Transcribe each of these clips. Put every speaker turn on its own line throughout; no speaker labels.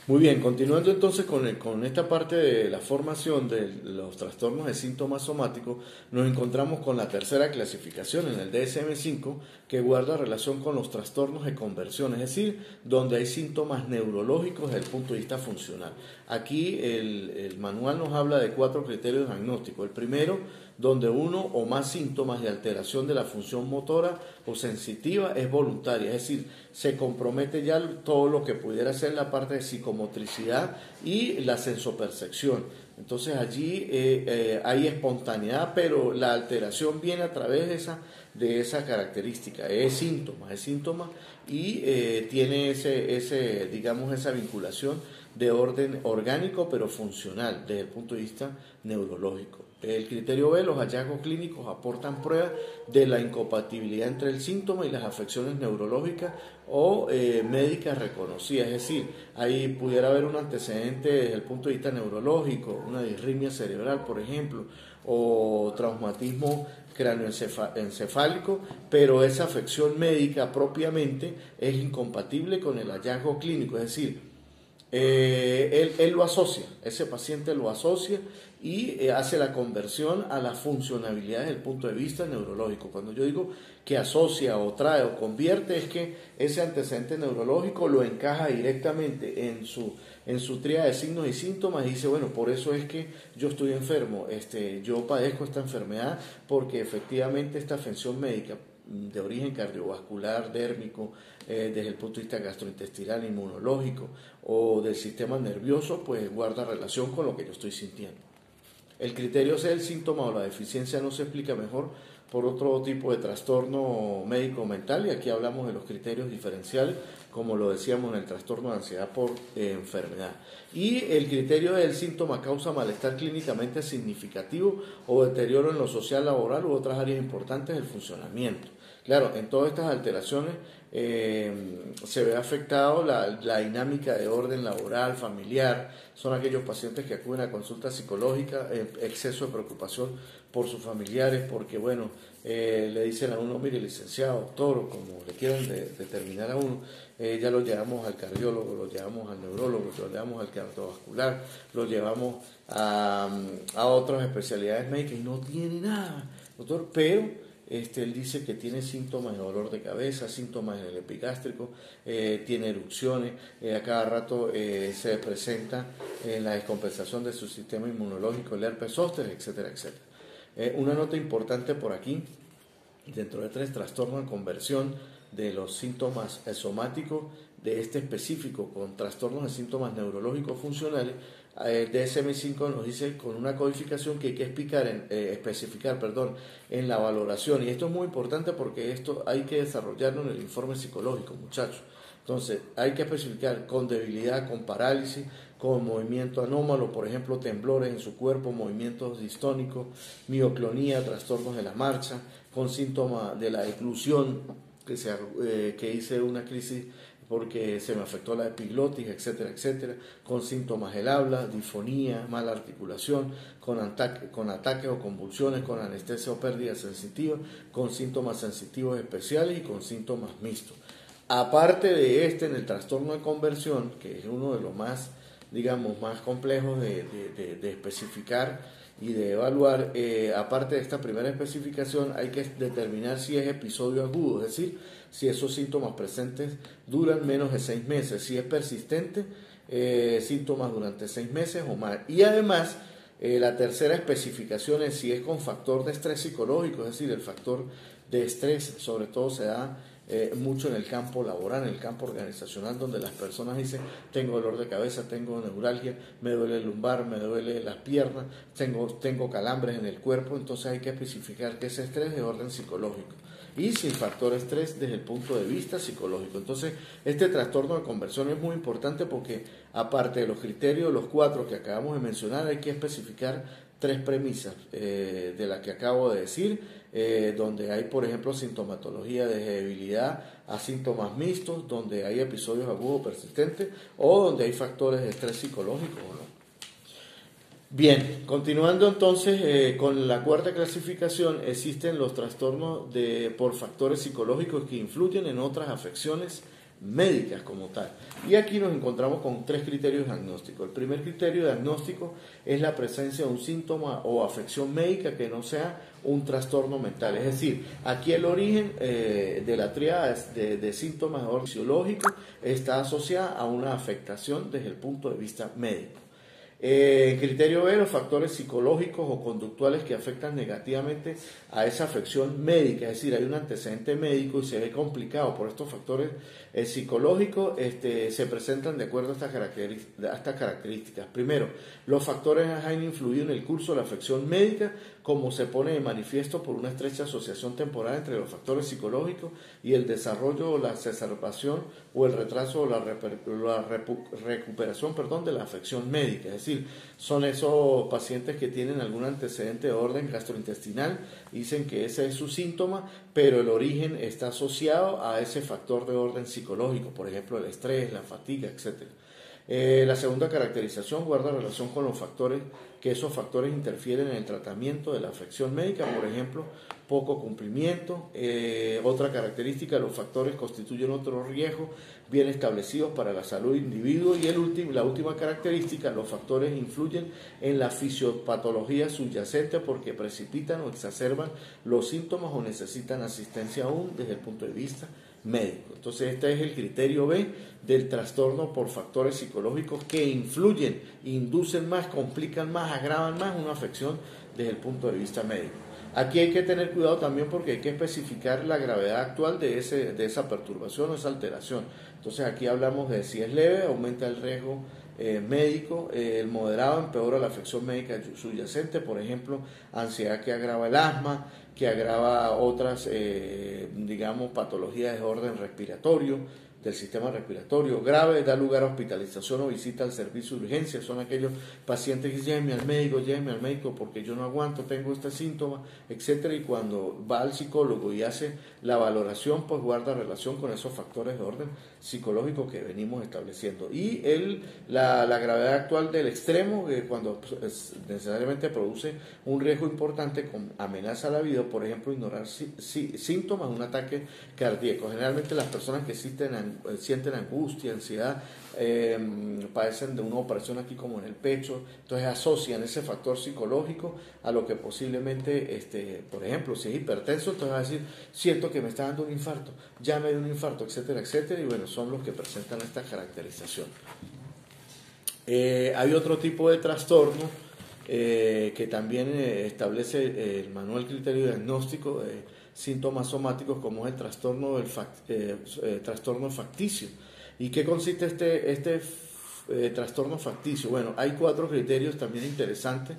Muy bien, continuando entonces con esta parte de la formación de los trastornos de síntomas somáticos, nos encontramos con la tercera clasificación en el DSM-5 que guarda relación con los trastornos de conversión, es decir, donde hay síntomas neurológicos desde el punto de vista funcional. Aquí el manual nos habla de 4 criterios diagnósticos. El primero, donde uno o más síntomas de alteración de la función motora o sensitiva es voluntaria, es decir, se compromete ya todo lo que pudiera ser la parte de psicomotricidad y la sensopercepción. Entonces allí hay espontaneidad, pero la alteración viene a través de esa característica, es síntoma y tiene digamos, esa vinculación de orden orgánico pero funcional desde el punto de vista neurológico. El criterio B, los hallazgos clínicos aportan pruebas de la incompatibilidad entre el síntoma y las afecciones neurológicas o médicas reconocidas, es decir, ahí pudiera haber un antecedente desde el punto de vista neurológico, una disritmia cerebral, por ejemplo, o traumatismo cráneoencefálico, pero esa afección médica propiamente es incompatible con el hallazgo clínico, es decir, él lo asocia, ese paciente lo asocia y hace la conversión a la funcionalidad desde el punto de vista neurológico. Cuando yo digo que asocia o trae o convierte, es que ese antecedente neurológico lo encaja directamente en su tríada de signos y síntomas y dice, bueno, por eso es que yo estoy enfermo, yo padezco esta enfermedad porque efectivamente esta afección médica de origen cardiovascular, dérmico, desde el punto de vista gastrointestinal, inmunológico o del sistema nervioso, pues guarda relación con lo que yo estoy sintiendo. El criterio C, el síntoma o la deficiencia no se explica mejor por otro tipo de trastorno médico-mental, y aquí hablamos de los criterios diferenciales, como lo decíamos en el trastorno de ansiedad por enfermedad. Y el criterio del síntoma causa malestar clínicamente significativo o deterioro en lo social, laboral u otras áreas importantes del funcionamiento. Claro, en todas estas alteraciones se ve afectado la dinámica de orden laboral, familiar. Son aquellos pacientes que acuden a consulta psicológica, exceso de preocupación por sus familiares, porque bueno, le dicen a uno, mire, licenciado, doctor, o como le quieran determinar a uno, ya lo llevamos al cardiólogo, lo llevamos al neurólogo, lo llevamos al cardiovascular, lo llevamos a otras especialidades médicas y no tiene nada, doctor, pero él dice que tiene síntomas de dolor de cabeza, síntomas en el epigástrico, tiene erupciones, a cada rato se presenta la descompensación de su sistema inmunológico, el herpes zóster, etcétera, etcétera. Una nota importante por aquí, dentro de 3 trastornos de conversión de los síntomas somáticos de este específico con trastornos de síntomas neurológicos funcionales, el DSM-5 nos dice con una codificación que hay que especificar en la valoración, y esto es muy importante porque esto hay que desarrollarlo en el informe psicológico, muchachos. Entonces hay que especificar con debilidad, con parálisis, con movimiento anómalo, por ejemplo temblores en su cuerpo, movimientos distónicos, mioclonía, trastornos de la marcha, con síntomas de la eclusión, que hice una crisis porque se me afectó la epiglotis, etcétera, etcétera, con síntomas del habla, disfonía, mala articulación, con ataques o convulsiones, con anestesia o pérdida sensitiva, con síntomas sensitivos especiales y con síntomas mixtos. Aparte de en el trastorno de conversión, que es uno de los más, digamos, más complejos de especificar y de evaluar, aparte de esta primera especificación, hay que determinar si es episodio agudo, es decir, si esos síntomas presentes duran menos de 6 meses, si es persistente, síntomas durante 6 meses o más. Y además, la tercera especificación es si es con factor de estrés psicológico, es decir, el factor de estrés sobre todo se da mucho en el campo laboral, en el campo organizacional, donde las personas dicen, tengo dolor de cabeza, tengo neuralgia, me duele el lumbar, me duele las piernas, tengo calambres en el cuerpo. Entonces hay que especificar que ese estrés es de orden psicológico y sin factor estrés desde el punto de vista psicológico. Entonces este trastorno de conversión es muy importante porque aparte de los criterios, los 4 que acabamos de mencionar, hay que especificar 3 premisas de las que acabo de decir, donde hay, por ejemplo, sintomatología de debilidad a síntomas mixtos, donde hay episodios agudos persistentes o donde hay factores de estrés psicológico, ¿no? Bien, continuando entonces con la 4ª clasificación, existen los trastornos por factores psicológicos que influyen en otras afecciones médicas como tal. Y aquí nos encontramos con 3 criterios diagnósticos. El primer criterio diagnóstico es la presencia de un síntoma o afección médica que no sea un trastorno mental. Es decir, aquí el origen de la tríada de síntomas de orden fisiológico está asociada a una afectación desde el punto de vista médico. Criterio B, los factores psicológicos o conductuales que afectan negativamente a esa afección médica, es decir, hay un antecedente médico y se ve complicado por estos factores psicológicos, se presentan de acuerdo a estas características. Primero, los factores han influido en el curso de la afección médica, como se pone de manifiesto por una estrecha asociación temporal entre los factores psicológicos y el desarrollo o la exacerbación o el retraso o la recuperación de la afección médica. Es decir, son esos pacientes que tienen algún antecedente de orden gastrointestinal, dicen que ese es su síntoma, pero el origen está asociado a ese factor de orden psicológico, por ejemplo el estrés, la fatiga, etc. La segunda caracterización guarda relación con los factores, que esos factores interfieren en el tratamiento de la afección médica, por ejemplo, poco cumplimiento. Otra característica, los factores constituyen otro riesgo bien establecidos para la salud del individuo. Y la última característica, los factores influyen en la fisiopatología subyacente porque precipitan o exacerban los síntomas o necesitan asistencia aún desde el punto de vista médico. Entonces este es el criterio B del trastorno por factores psicológicos que influyen, inducen más, complican más, agravan más una afección desde el punto de vista médico. Aquí hay que tener cuidado también porque hay que especificar la gravedad actual de esa perturbación o esa alteración. Entonces aquí hablamos de si es leve, aumenta el riesgo médico, el moderado empeora la afección médica subyacente, por ejemplo, ansiedad que agrava el asma, que agrava otras, patologías de orden respiratorio, del sistema respiratorio grave, da lugar a hospitalización o visita al servicio de urgencia. Son aquellos pacientes que llévenme al médico porque yo no aguanto, tengo este síntoma, etcétera. Y cuando va al psicólogo y hace la valoración, pues guarda relación con esos factores de orden psicológico que venimos estableciendo. Y la gravedad actual del extremo, cuando necesariamente produce un riesgo importante con amenaza a la vida, por ejemplo, ignorar síntomas de un ataque cardíaco. Generalmente las personas que sienten angustia, ansiedad, padecen de una operación aquí como en el pecho, entonces asocian ese factor psicológico a lo que posiblemente, por ejemplo, si es hipertenso, entonces va a decir, siento que me está dando un infarto, ya me dio un infarto, etcétera, etcétera, y bueno, son los que presentan esta caracterización. Hay otro tipo de trastorno que también establece el manual criterio diagnóstico de síntomas somáticos, como es el trastorno facticio. ¿Y qué consiste este trastorno facticio? Bueno, hay 4 criterios también interesantes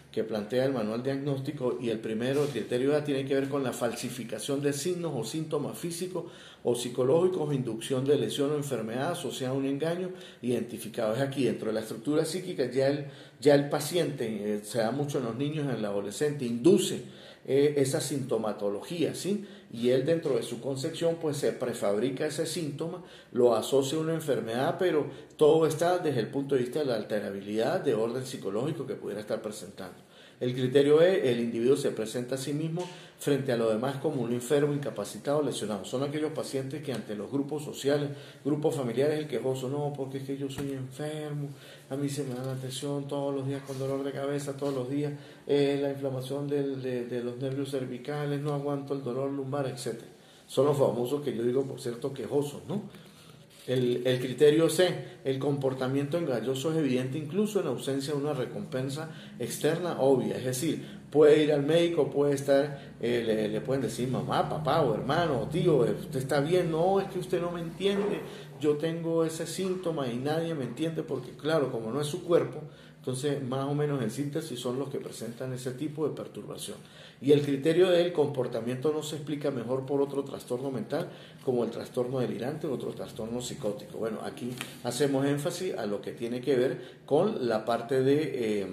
que plantea el manual diagnóstico, y el primero, el criterio A, tiene que ver con la falsificación de signos o síntomas físicos o psicológicos o inducción de lesión o enfermedad asociada a un engaño identificado. Es aquí, dentro de la estructura psíquica, ya el paciente, se da mucho en los niños y en el adolescente, induce esa sintomatología, ¿sí? Y él, dentro de su concepción, pues se prefabrica ese síntoma, lo asocia a una enfermedad, pero todo está desde el punto de vista de la alterabilidad de orden psicológico que pudiera estar presentando. El criterio E, el individuo se presenta a sí mismo frente a los demás como un enfermo, incapacitado, lesionado. Son aquellos pacientes que ante los grupos sociales, grupos familiares, el quejoso, no, porque es que yo soy enfermo, a mí se me da la atención todos los días con dolor de cabeza, todos los días, la inflamación de los nervios cervicales, no aguanto el dolor lumbar, etc. Son los famosos que yo digo, por cierto, quejosos, ¿no? El criterio C, el comportamiento engañoso es evidente incluso en ausencia de una recompensa externa obvia, es decir, puede ir al médico, puede estar, le pueden decir mamá, papá o hermano o tío, usted está bien, no, es que usted no me entiende, yo tengo ese síntoma y nadie me entiende porque claro, como no es su cuerpo, entonces más o menos en síntesis son los que presentan ese tipo de perturbación. Y el criterio del comportamiento no se explica mejor por otro trastorno mental como el trastorno delirante o otro trastorno psicótico. Bueno, aquí hacemos énfasis a lo que tiene que ver con la parte de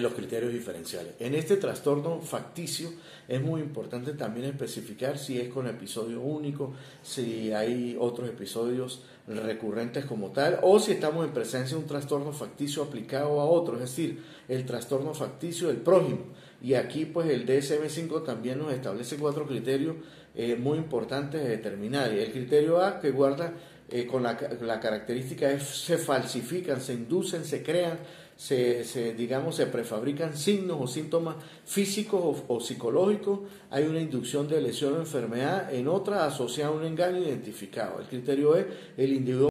los criterios diferenciales. En este trastorno facticio es muy importante también especificar si es con episodio único, si hay otros episodios recurrentes como tal, o si estamos en presencia de un trastorno facticio aplicado a otro, es decir, el trastorno facticio del prójimo. Y aquí pues el DSM-5 también nos establece 4 criterios muy importantes de determinar. Y el criterio A, que guarda con la característica es se falsifican, se inducen, se crean, digamos, se prefabrican signos o síntomas físicos o psicológicos, hay una inducción de lesión o enfermedad, en otra asociada a un engaño identificado. El criterio es el individuo